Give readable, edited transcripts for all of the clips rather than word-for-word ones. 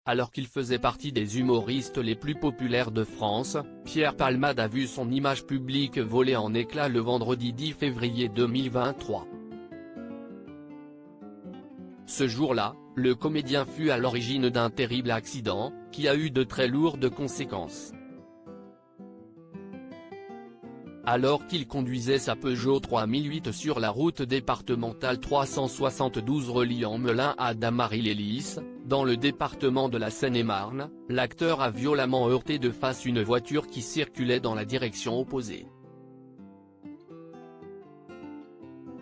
Alors qu'il faisait partie des humoristes les plus populaires de France, Pierre Palmade a vu son image publique voler en éclats le vendredi 10 février 2023. Ce jour-là, le comédien fut à l'origine d'un terrible accident, qui a eu de très lourdes conséquences. Alors qu'il conduisait sa Peugeot 3008 sur la route départementale 372 reliant Melun à Damary-lès-Lys, dans le département de la Seine-et-Marne, l'acteur a violemment heurté de face une voiture qui circulait dans la direction opposée.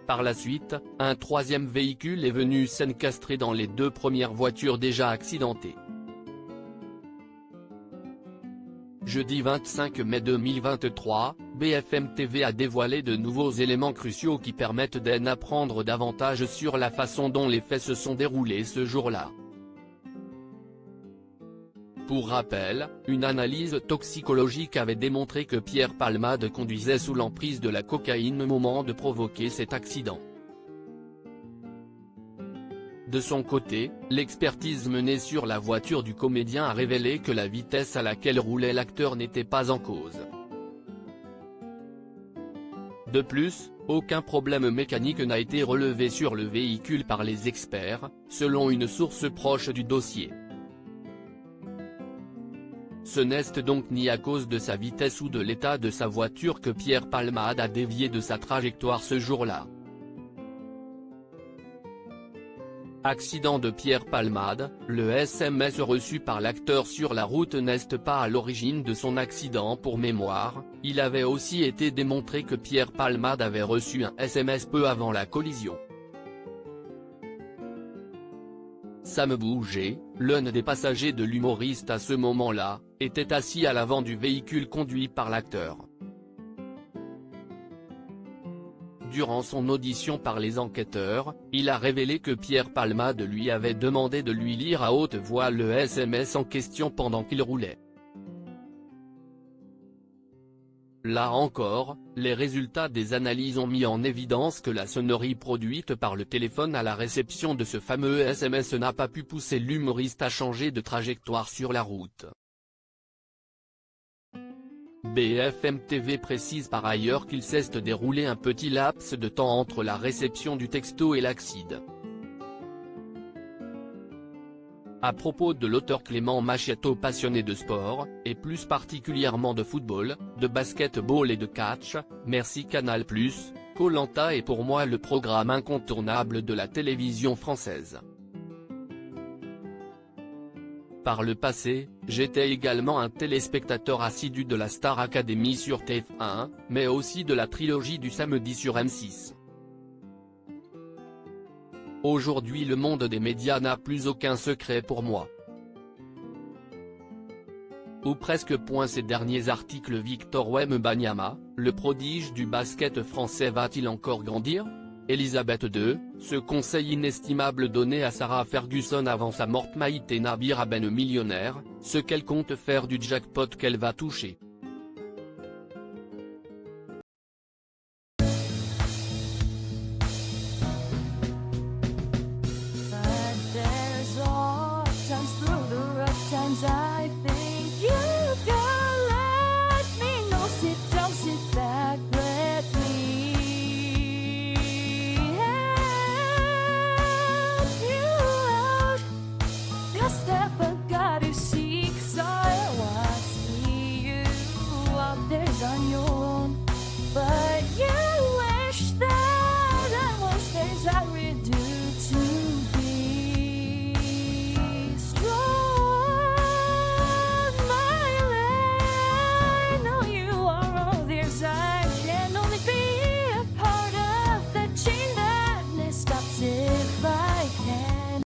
Par la suite, un troisième véhicule est venu s'encastrer dans les deux premières voitures déjà accidentées. Jeudi 25 mai 2023, BFM TV a dévoilé de nouveaux éléments cruciaux qui permettent d'en apprendre davantage sur la façon dont les faits se sont déroulés ce jour-là. Pour rappel, une analyse toxicologique avait démontré que Pierre Palmade conduisait sous l'emprise de la cocaïne au moment de provoquer cet accident. De son côté, l'expertise menée sur la voiture du comédien a révélé que la vitesse à laquelle roulait l'acteur n'était pas en cause. De plus, aucun problème mécanique n'a été relevé sur le véhicule par les experts, selon une source proche du dossier. Ce n'est donc ni à cause de sa vitesse ou de l'état de sa voiture que Pierre Palmade a dévié de sa trajectoire ce jour-là. Accident de Pierre Palmade, le SMS reçu par l'acteur sur la route n'est pas à l'origine de son accident. Pour mémoire, il avait aussi été démontré que Pierre Palmade avait reçu un SMS peu avant la collision. Sam Bouget, l'un des passagers de l'humoriste à ce moment-là, était assis à l'avant du véhicule conduit par l'acteur. Durant son audition par les enquêteurs, il a révélé que Pierre Palmade lui avait demandé de lui lire à haute voix le SMS en question pendant qu'il roulait. Là encore, les résultats des analyses ont mis en évidence que la sonnerie produite par le téléphone à la réception de ce fameux SMS n'a pas pu pousser l'humoriste à changer de trajectoire sur la route. BFM TV précise par ailleurs qu'il s'est déroulé un petit laps de temps entre la réception du texto et l'accident. À propos de l'auteur Clément Machiato, passionné de sport, et plus particulièrement de football, de basketball et de catch, merci Canal+, Koh-Lanta est pour moi le programme incontournable de la télévision française. Par le passé, j'étais également un téléspectateur assidu de la Star Academy sur TF1, mais aussi de la trilogie du samedi sur M6. Aujourd'hui le monde des médias n'a plus aucun secret pour moi. Ou presque. Ces derniers articles. Victor Wembanyama, le prodige du basket français va-t-il encore grandir? Elisabeth II, ce conseil inestimable donné à Sarah Ferguson avant sa mort. Maïté Nabir, millionnaire, ce qu'elle compte faire du jackpot qu'elle va toucher.